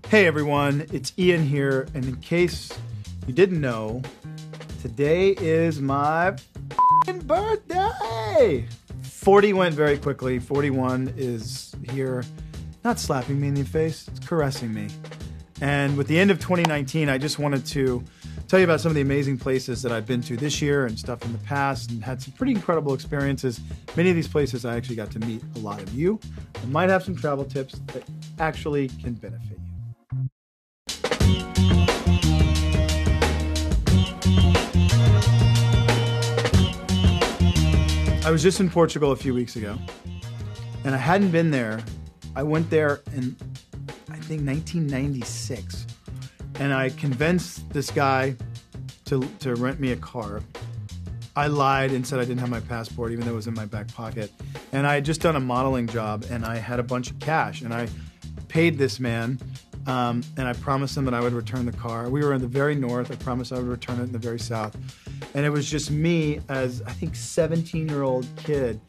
Hey everyone, it's Ian here, and in case you didn't know, today is my birthday! 40 went very quickly, 41 is here, not slapping me in the face, it's caressing me. And with the end of 2019, I just wanted to tell you about some of the amazing places that I've been to this year and stuff in the past, and had some pretty incredible experiences. Many of these places I actually got to meet a lot of you. I might have some travel tips that actually can benefit you. I was just in Portugal a few weeks ago, and I hadn't been there. I went there in, I think, 1996, and I convinced this guy to rent me a car. I lied and said I didn't have my passport, even though it was in my back pocket. And I had just done a modeling job, and I had a bunch of cash, and I paid this man, and I promised him that I would return the car. We were in the very north. I promised I would return it in the very south. And it was just me as, I think, 17-year-old kid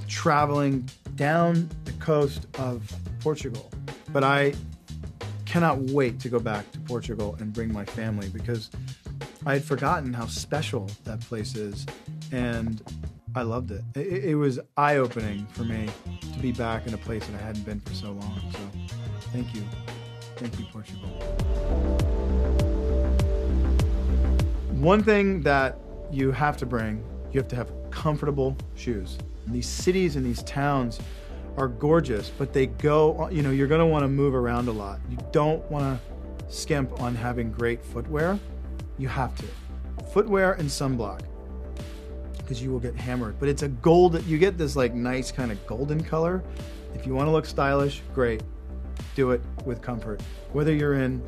traveling down the coast of Portugal. But I cannot wait to go back to Portugal and bring my family, because I had forgotten how special that place is, and I loved it. It was eye-opening for me to be back in a place that I hadn't been for so long. So thank you. Thank you, Portugal. One thing that you have to bring, you have to have comfortable shoes. And these cities and these towns are gorgeous, but they go, you're gonna wanna move around a lot. You don't wanna skimp on having great footwear. You have to. Footwear and sunblock, because you will get hammered. But it's a gold, you get this like nice kind of golden color. If you wanna look stylish, great. Do it with comfort. Whether you're in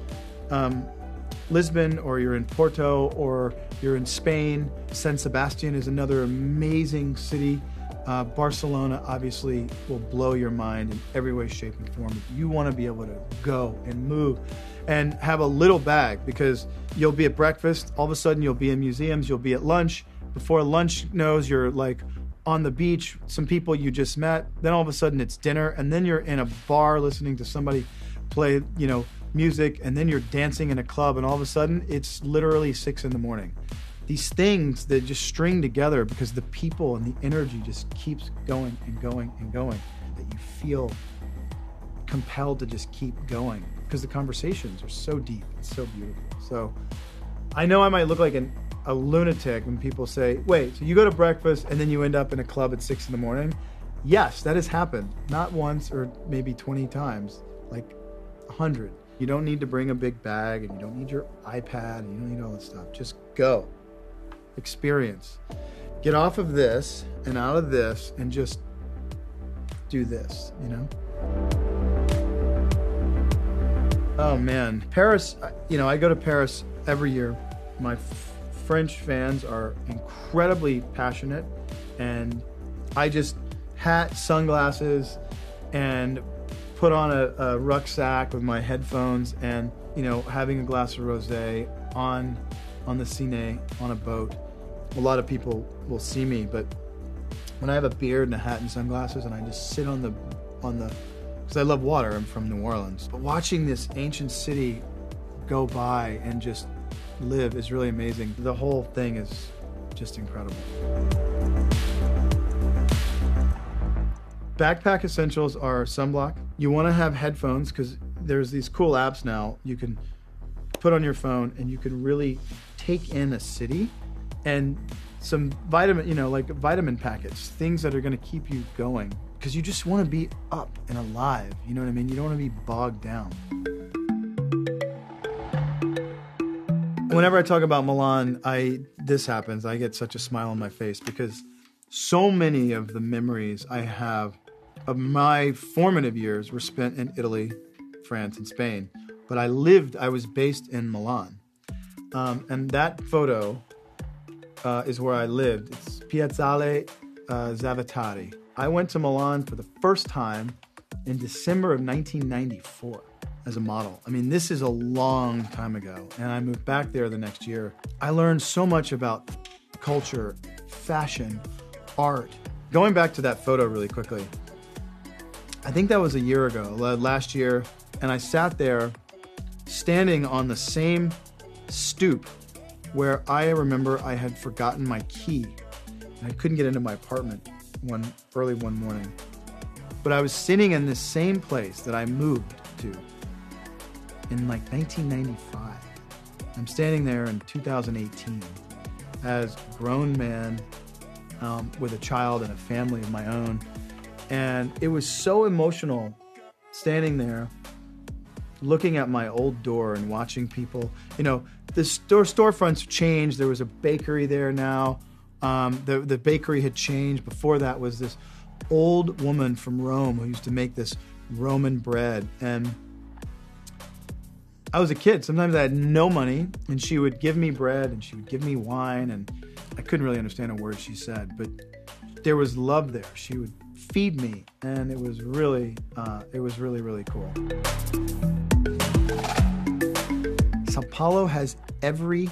Lisbon, or you're in Porto, or you're in Spain. San Sebastian is another amazing city. Barcelona obviously will blow your mind in every way, shape, and form. You want to be able to go and move and have a little bag, because you'll be at breakfast, all of a sudden you'll be in museums, you'll be at lunch. Before lunch knows, you're like on the beach, some people you just met, then all of a sudden it's dinner, and then you're in a bar listening to somebody play, music, and then you're dancing in a club, and all of a sudden it's literally 6 a.m. These things that just string together because the people and the energy just keeps going and going and going, that you feel compelled to just keep going because the conversations are so deep and so beautiful. So I know I might look like a lunatic when people say, wait, so you go to breakfast and then you end up in a club at 6 a.m? Yes, that has happened. Not once or maybe 20 times, like 100. You don't need to bring a big bag, and you don't need your iPad, and you don't need all that stuff. Just go. Experience. Get off of this and out of this and just do this, Oh man, Paris, I go to Paris every year. My French fans are incredibly passionate, and I just hat, sunglasses, and put on a rucksack with my headphones, and having a glass of rosé on the Seine on a boat. A lot of people will see me, but when I have a beard and a hat and sunglasses, and I just sit on the because I love water, I'm from New Orleans, but watching this ancient city go by and just live is really amazing. The whole thing is just incredible. Backpack essentials are sunblock. You want to have headphones, because there's these cool apps now you can put on your phone, and you can really take in a city, and some vitamin packets, things that are going to keep you going, because you just want to be up and alive. You know what I mean? You don't want to be bogged down. Whenever I talk about Milan, this happens. I get such a smile on my face, because so many of the memories I have of my formative years were spent in Italy, France, and Spain. But I was based in Milan. And that photo is where I lived. It's Piazzale Zavatari. I went to Milan for the first time in December of 1994 as a model. I mean, this is a long time ago, and I moved back there the next year. I learned so much about culture, fashion, art. Going back to that photo really quickly, I think that was a year ago, last year, and I sat there standing on the same stoop where I remember I had forgotten my key and I couldn't get into my apartment early one morning. But I was sitting in the same place that I moved to in like 1995. I'm standing there in 2018 as a grown man with a child and a family of my own. And it was so emotional standing there looking at my old door and watching people. You know, the storefronts changed. There was a bakery there now. The bakery had changed. Before that was this old woman from Rome who used to make this Roman bread. And I was a kid. Sometimes I had no money, and she would give me bread and she would give me wine, and I couldn't really understand a word she said, but there was love there. She would feed me, and it was really, really cool. Sao Paulo has every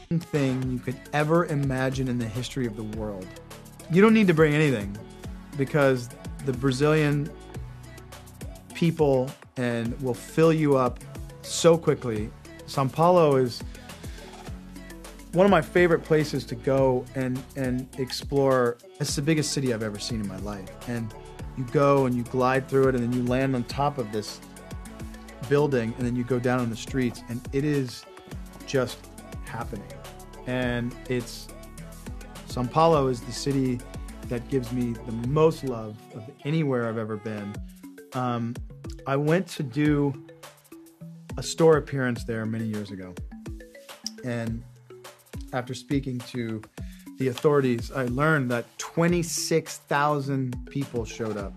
thing you could ever imagine in the history of the world. You don't need to bring anything because the Brazilian people will fill you up so quickly. Sao Paulo is one of my favorite places to go and explore. It's the biggest city I've ever seen in my life. And you go and you glide through it, and then you land on top of this building, and then you go down on the streets, and it is just happening. And Sao Paulo is the city that gives me the most love of anywhere I've ever been. I went to do a store appearance there many years ago. And after speaking to the authorities, I learned that 26,000 people showed up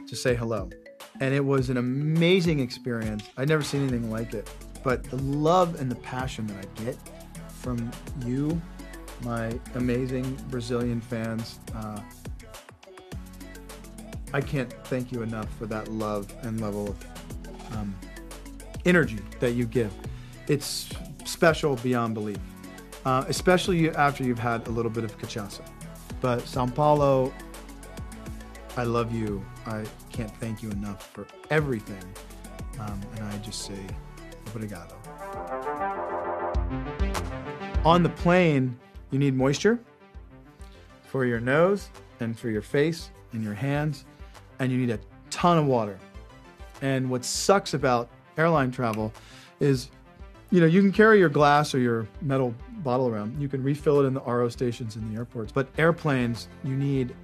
to say hello. And it was an amazing experience. I'd never seen anything like it. But the love and the passion that I get from you, my amazing Brazilian fans, I can't thank you enough for that love and level of energy that you give. It's special beyond belief, especially after you've had a little bit of cachaça. But Sao Paulo, I love you. I can't thank you enough for everything. And I just say, obrigado. On the plane, you need moisture for your nose and for your face and your hands, and you need a ton of water. And what sucks about airline travel is, you know, you can carry your glass or your metal bottle around. You can refill it in the RO stations in the airports. But airplanes, you need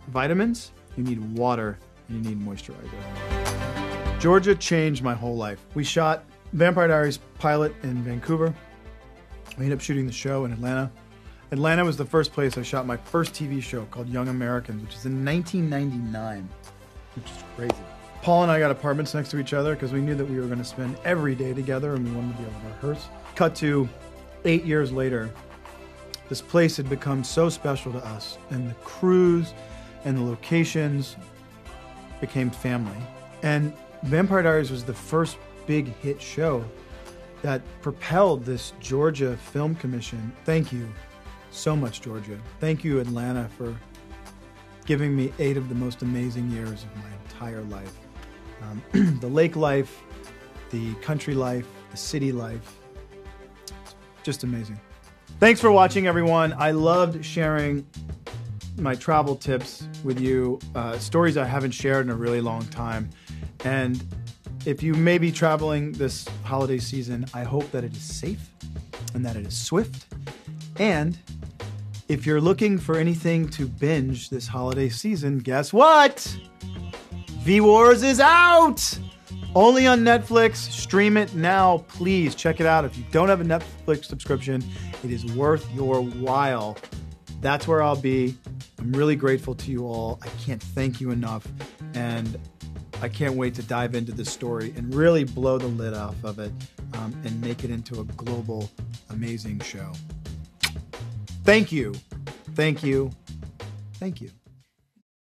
vitamins, you need water, and you need moisturizer. Georgia changed my whole life. We shot Vampire Diaries pilot in Vancouver. We ended up shooting the show in Atlanta. Atlanta was the first place I shot my first TV show called Young Americans, which is in 1999, which is crazy. Paul and I got apartments next to each other because we knew that we were going to spend every day together and we wanted to be able to rehearse. Cut to 8 years later, this place had become so special to us, and the crews and the locations became family. And Vampire Diaries was the first big hit show that propelled this Georgia Film Commission. Thank you so much, Georgia. Thank you, Atlanta, for giving me 8 of the most amazing years of my entire life. The lake life, the country life, the city life, just amazing. Thanks for watching, everyone. I loved sharing my travel tips with you, stories I haven't shared in a really long time. And if you may be traveling this holiday season, I hope that it is safe and that it is swift. And if you're looking for anything to binge this holiday season, guess what? V-Wars is out! Only on Netflix. Stream it now. Please check it out. If you don't have a Netflix subscription, it is worth your while. That's where I'll be. I'm really grateful to you all. I can't thank you enough. And I can't wait to dive into this story and really blow the lid off of it and make it into a global, amazing show. Thank you. Thank you. Thank you.